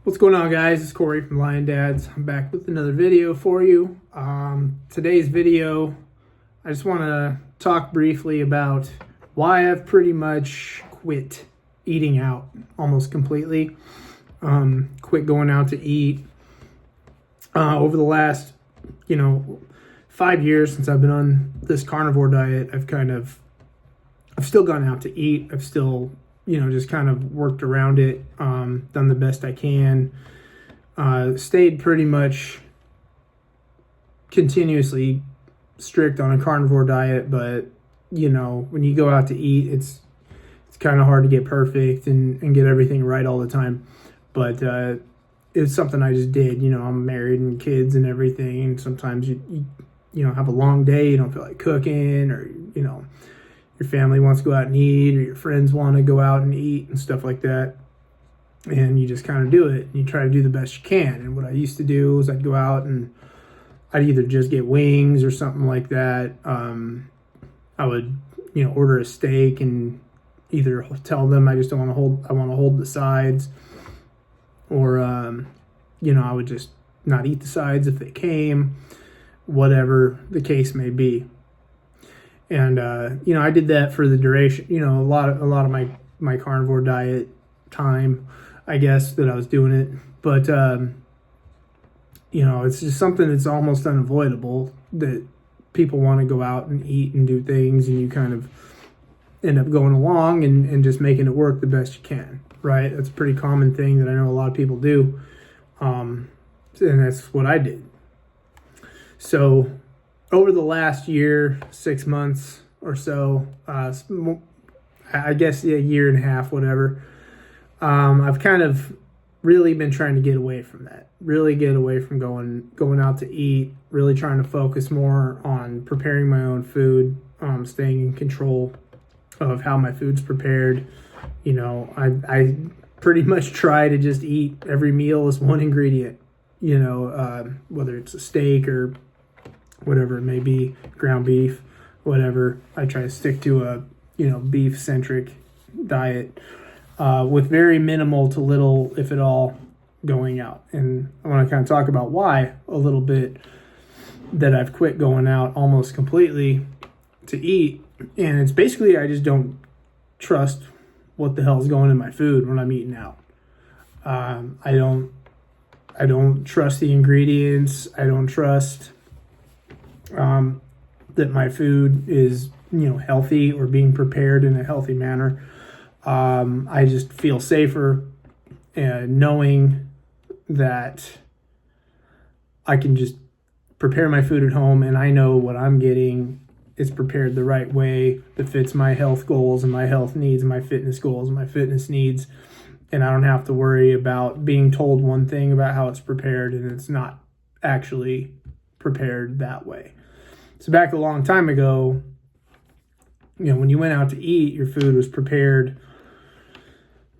What's going on, guys? It's Corey from Lion Dads. I'm back with another video for you. Today's video, I just want to talk briefly about why I've pretty much quit eating out almost completely. Quit going out to eat. Over the last, 5 years since I've been on this carnivore diet, I've still gone out to eat. I've still just kind of worked around it, done the best I can, stayed pretty much continuously strict on a carnivore diet. But, when you go out to eat, it's kind of hard to get perfect and get everything right all the time. But it's something I just did. I'm married and kids and everything. And sometimes you have a long day, you don't feel like cooking, or, your family wants to go out and eat, or your friends want to go out and eat and stuff like that. And you just kind of do it. And you try to do the best you can. And what I used to do is I'd go out and I'd either just get wings or something like that. I would, order a steak and either tell them I just don't want to hold, I want to hold the sides. Or, I would just not eat the sides if they came, whatever the case may be. And, I did that for the duration, a lot of my carnivore diet time, I guess, that I was doing it. But, it's just something that's almost unavoidable, that people want to go out and eat and do things, and you kind of end up going along and just making it work the best you can, right? That's a pretty common thing that I know a lot of people do. And that's what I did. So over the last year, 6 months or so, I guess a year and a half, whatever, I've kind of really been trying to get away from that, really get away from going out to eat, really trying to focus more on preparing my own food, staying in control of how my food's prepared. I pretty much try to just eat every meal as one ingredient, whether it's a steak or whatever it may be, ground beef, whatever. I try to stick to a, beef-centric diet with very minimal to little, if at all, going out. And I want to kind of talk about why a little bit, that I've quit going out almost completely to eat. And it's basically, I just don't trust what the hell's going in my food when I'm eating out. I don't trust the ingredients. I don't trust that my food is, healthy or being prepared in a healthy manner. I just feel safer knowing that I can just prepare my food at home, and I know what I'm getting is prepared the right way that fits my health goals and my health needs, my fitness goals and my fitness needs. And I don't have to worry about being told one thing about how it's prepared and it's not actually prepared that way. So back a long time ago, when you went out to eat, your food was prepared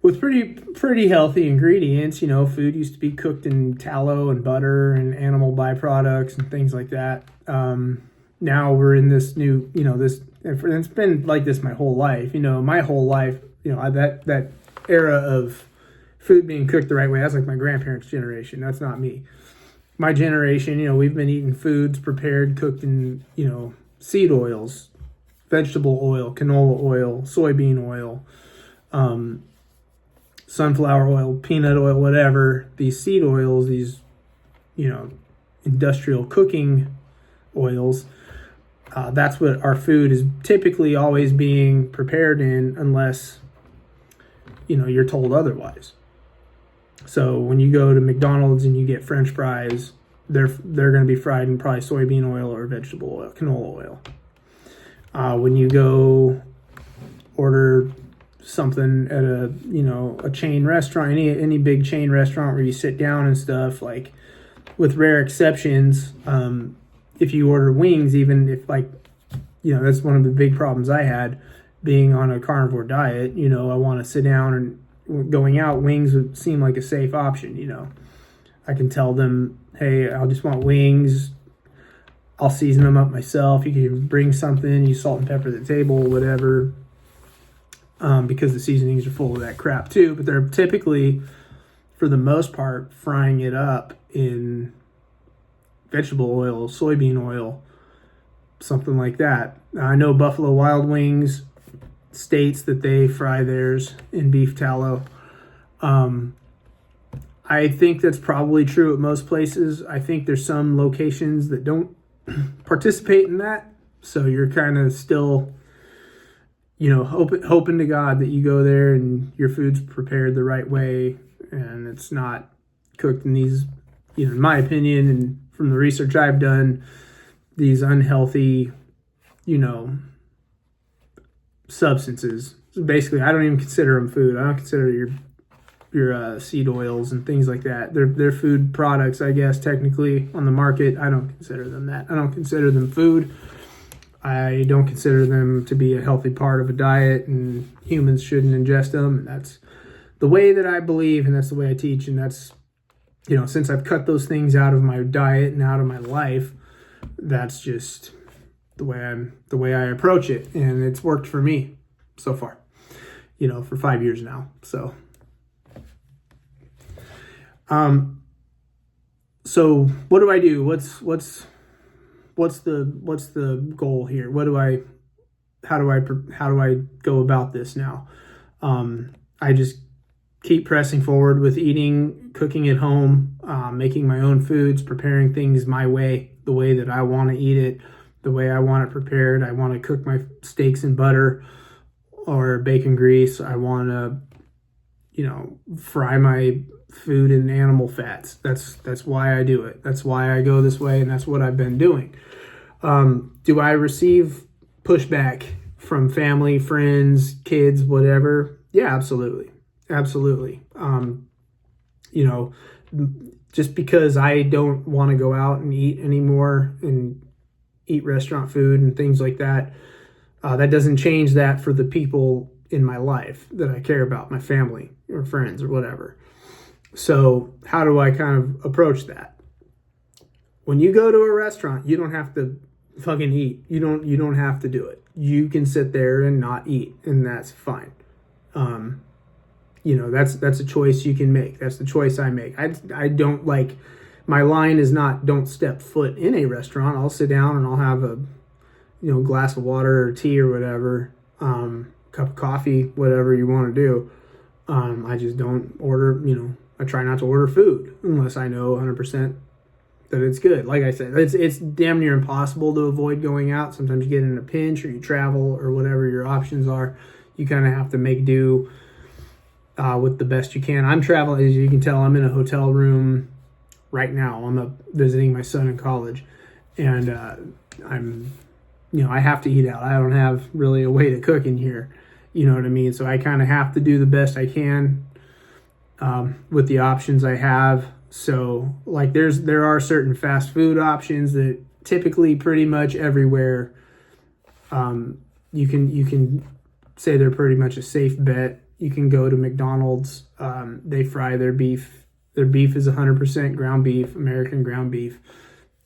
with pretty healthy ingredients. Food used to be cooked in tallow and butter and animal byproducts and things like that. Now we're in this new, it's been like this my whole life. My whole life, that era of food being cooked the right way, that's like my grandparents' generation. That's not me. My generation, we've been eating foods prepared, cooked in, seed oils, vegetable oil, canola oil, soybean oil, sunflower oil, peanut oil, whatever. These seed oils, these, industrial cooking oils, that's what our food is typically always being prepared in, unless, you're told otherwise. So when you go to McDonald's and you get French fries, they're going to be fried in probably soybean oil or vegetable oil, canola oil. When you go order something at a chain restaurant, any big chain restaurant where you sit down and stuff, like, with rare exceptions, if you order wings, even if, that's one of the big problems I had being on a carnivore diet. I want to sit down, and going out, wings would seem like a safe option. I can tell them, hey, I'll just want wings. I'll season them up myself. You can bring something, you salt and pepper the table, whatever. because the seasonings are full of that crap too. But they're typically for the most part, frying it up in vegetable oil, soybean oil, something like that. I know Buffalo Wild Wings states that they fry theirs in beef tallow. I think that's probably true at most places. I think there's some locations that don't participate in that. So you're kind of still, hoping to God that you go there and your food's prepared the right way and it's not cooked in these, in my opinion, and from the research I've done, these unhealthy, substances. So basically, I don't even consider them food. I don't consider your seed oils and things like that. They're food products, I guess, technically on the market. I don't consider them that. I don't consider them food. I don't consider them to be a healthy part of a diet, and humans shouldn't ingest them. And that's the way that I believe, and that's the way I teach. And that's, since I've cut those things out of my diet and out of my life, that's just the way I approach it, and it's worked for me so far. For 5 years now. So. So what do I do? What's the goal here? How do I go about this now? I just keep pressing forward with cooking at home, making my own foods, preparing things my way, the way that I want to eat it, the way I want it prepared. I want to cook my steaks in butter or bacon grease. I want to, fry my food in animal fats. That's why I do it. That's why I go this way, and that's what I've been doing. Do I receive pushback from family, friends, kids, whatever? Yeah, absolutely. Just because I don't want to go out and eat anymore and eat restaurant food and things like that, that doesn't change that for the people in my life that I care about, my family or friends or whatever. So how do I kind of approach that? When you go to a restaurant, you don't have to fucking eat. You don't have to do it. You can sit there and not eat, and that's fine. That's a choice you can make. That's the choice I make. I don't like, my line is not don't step foot in a restaurant. I'll sit down and I'll have a glass of water or tea or whatever, cup of coffee, whatever you want to do. I just don't order, I try not to order food unless I know 100% that it's good. Like I said, it's damn near impossible to avoid going out. Sometimes you get in a pinch or you travel or whatever your options are. You kind of have to make do with the best you can. I'm traveling, as you can tell, I'm in a hotel room right now. I'm visiting my son in college, and I have to eat out. I don't have really a way to cook in here. You know what I mean? So I kind of have to do the best I can with the options I have. So like there are certain fast food options that typically pretty much everywhere you can say they're pretty much a safe bet. You can go to McDonald's. They fry their beef. Their beef is 100% ground beef, American ground beef,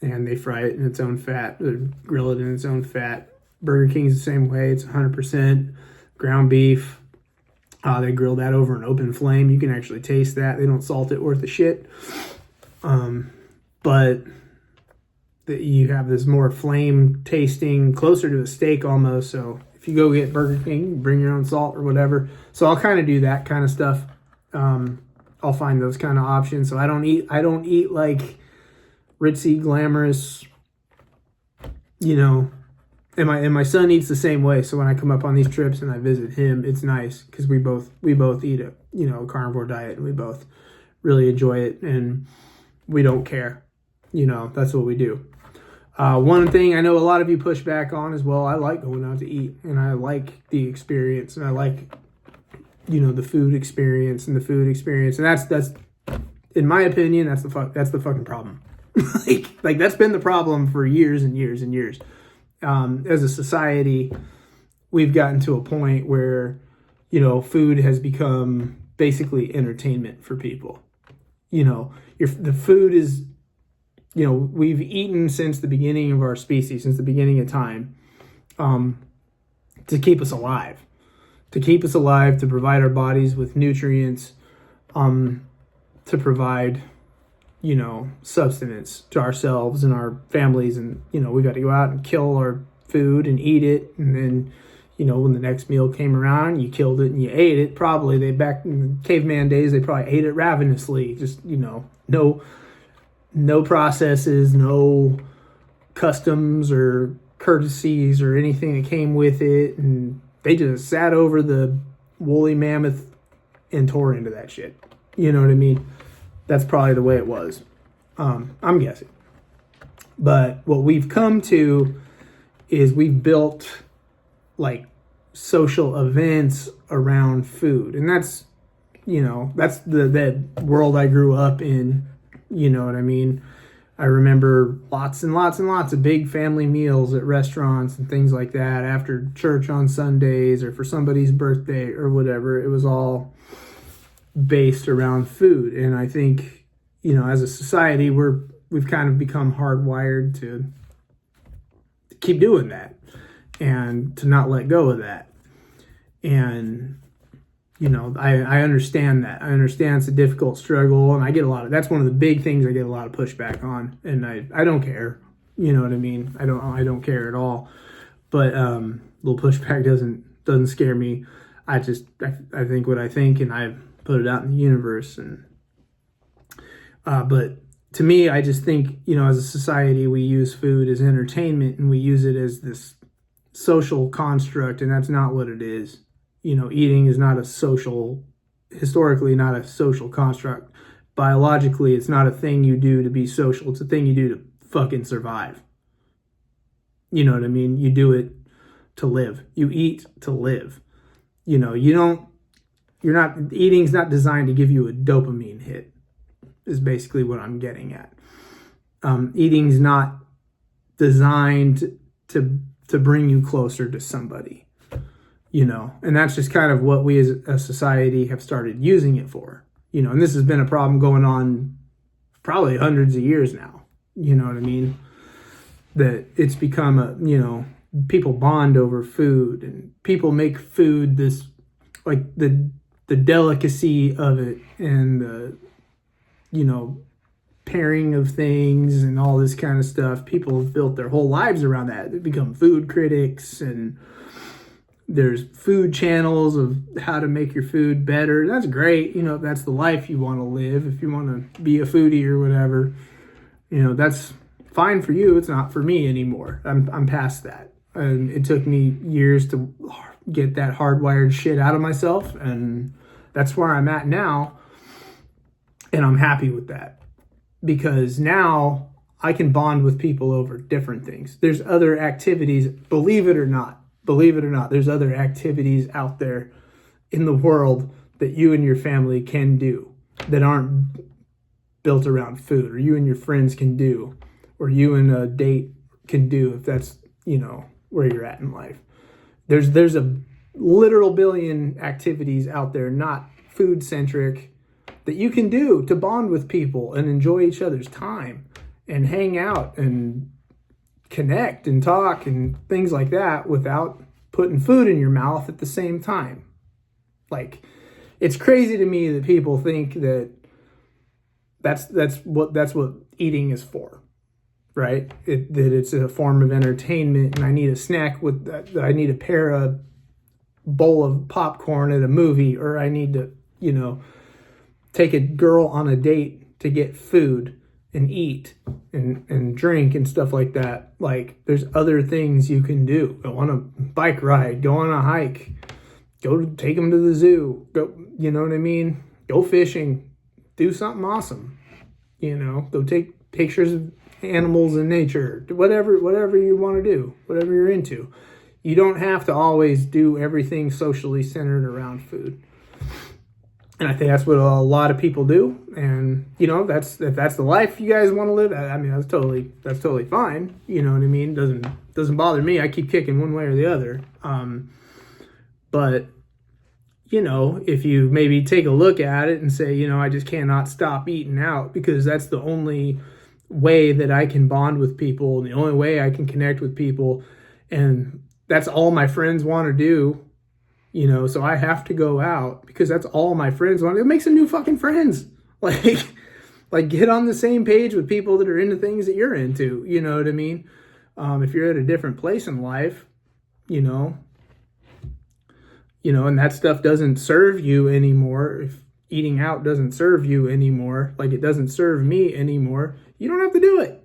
and they fry it in its own fat, or grill it in its own fat. Burger King's the same way. It's 100% ground beef. They grill that over an open flame. You can actually taste that. They don't salt it worth a shit. But you have this more flame tasting, closer to a steak almost. So if you go get Burger King, bring your own salt or whatever. So I'll kind of do that kind of stuff. I'll find those kind of options. So I don't eat like ritzy, glamorous, and my son eats the same way. So when I come up on these trips and I visit him, it's nice because we both eat a carnivore diet, and we both really enjoy it, and we don't care. That's what we do. One thing I know a lot of you push back on is, well, I like going out to eat, and I like the experience, and I like the food experience, and that's in my opinion, that's the fucking problem. like that's been the problem for years and years and years. As a society, we've gotten to a point where, food has become basically entertainment for people. The food is, we've eaten since the beginning of our species, since the beginning of time, to keep us alive, to provide our bodies with nutrients, to provide, sustenance to ourselves and our families. And, we got to go out and kill our food and eat it. And then, when the next meal came around, you killed it and you ate it. Probably back in the caveman days, they probably ate it ravenously. Just, no processes, no customs or courtesies or anything that came with it. And they just sat over the woolly mammoth and tore into that shit. You know what I mean? That's probably the way it was. I'm guessing. But what we've come to is we've built like social events around food. And that's, that's the world I grew up in. You know what I mean? I remember lots and lots and lots of big family meals at restaurants and things like that after church on Sundays or for somebody's birthday or whatever. It was all based around food. And I think, as a society, we've kind of become hardwired to keep doing that and to not let go of that. And I understand that. I understand it's a difficult struggle, and I get that's one of the big things I get a lot of pushback on, and I don't care. You know what I mean? I don't care at all. But little pushback doesn't scare me. I think what I think, and I put it out in the universe. And but to me, I just think, as a society, we use food as entertainment, and we use it as this social construct, and that's not what it is. Eating is historically not a social construct. Biologically, it's not a thing you do to be social. It's a thing you do to fucking survive. You know what I mean? You do it to live. You eat to live. Eating's not designed to give you a dopamine hit, is basically what I'm getting at. Eating's not designed to bring you closer to somebody. And that's just kind of what we as a society have started using it for, and this has been a problem going on probably hundreds of years now. You know what I mean? That it's become people bond over food, and people make food this, like the delicacy of it, and the, pairing of things and all this kind of stuff. People have built their whole lives around that. They become food critics, and there's food channels of how to make your food better. That's great. If that's the life you want to live, if you want to be a foodie or whatever, that's fine for you. It's not for me anymore. I'm past that. And it took me years to get that hardwired shit out of myself. And that's where I'm at now. And I'm happy with that, because now I can bond with people over different things. There's other activities, believe it or not, there's other activities out there in the world that you and your family can do that aren't built around food, or you and your friends can do, or you and a date can do, if that's, where you're at in life. There's a literal billion activities out there, not food centric, that you can do to bond with people and enjoy each other's time and hang out and connect and talk and things like that without putting food in your mouth at the same time. Like, it's crazy to me that people think that that's what eating is for, right? That it's a form of entertainment, and I need a snack with that. I need to pair a bowl of popcorn at a movie, or I need to, take a girl on a date to get food and eat and drink and stuff like that. Like, there's other things you can do. Go on a bike ride, go on a hike, go take them to the zoo, go, you know what I mean? Go fishing, do something awesome, go take pictures of animals in nature, whatever you want to do, whatever you're into. You don't have to always do everything socially centered around food. And I think that's what a lot of people do. And, if that's the life you guys want to live, I mean, that's totally fine. You know what I mean? Doesn't bother me. I keep kicking one way or the other. But, if you maybe take a look at it and say, I just cannot stop eating out, because that's the only way that I can bond with people, and the only way I can connect with people. And that's all my friends want to do. So I have to go out because that's all my friends want. It makes some new fucking friends. Like, like get on the same page with people that are into things that you're into. You know what I mean? If you're at a different place in life, you know, and that stuff doesn't serve you anymore. If eating out doesn't serve you anymore, like it doesn't serve me anymore, you don't have to do it.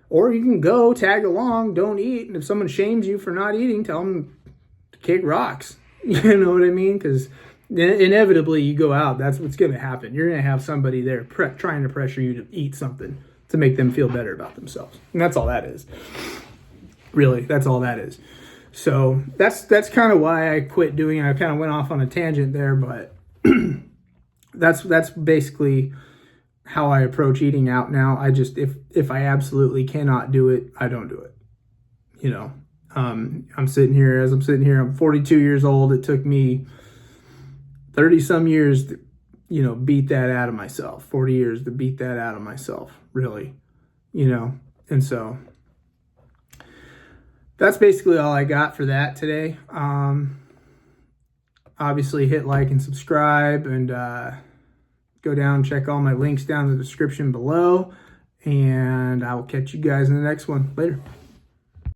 Or you can go tag along, don't eat, and if someone shames you for not eating, tell them to kick rocks. You know what I mean? Because inevitably you go out, that's what's going to happen. You're going to have somebody there trying to pressure you to eat something to make them feel better about themselves. And that's all that is. Really, that's all that is. So that's kind of why I quit doing it. I kind of went off on a tangent there, but that's basically how I approach eating out now. I just, if I absolutely cannot do it, I don't do it. You know, I'm sitting here, I'm 42 years old. It took me 30 some years to, beat that out of myself, 40 years to beat that out of myself, really, and so that's basically all I got for that today. Obviously hit like and subscribe, and go down and check all my links down in the description below, and I will catch you guys in the next one. Later.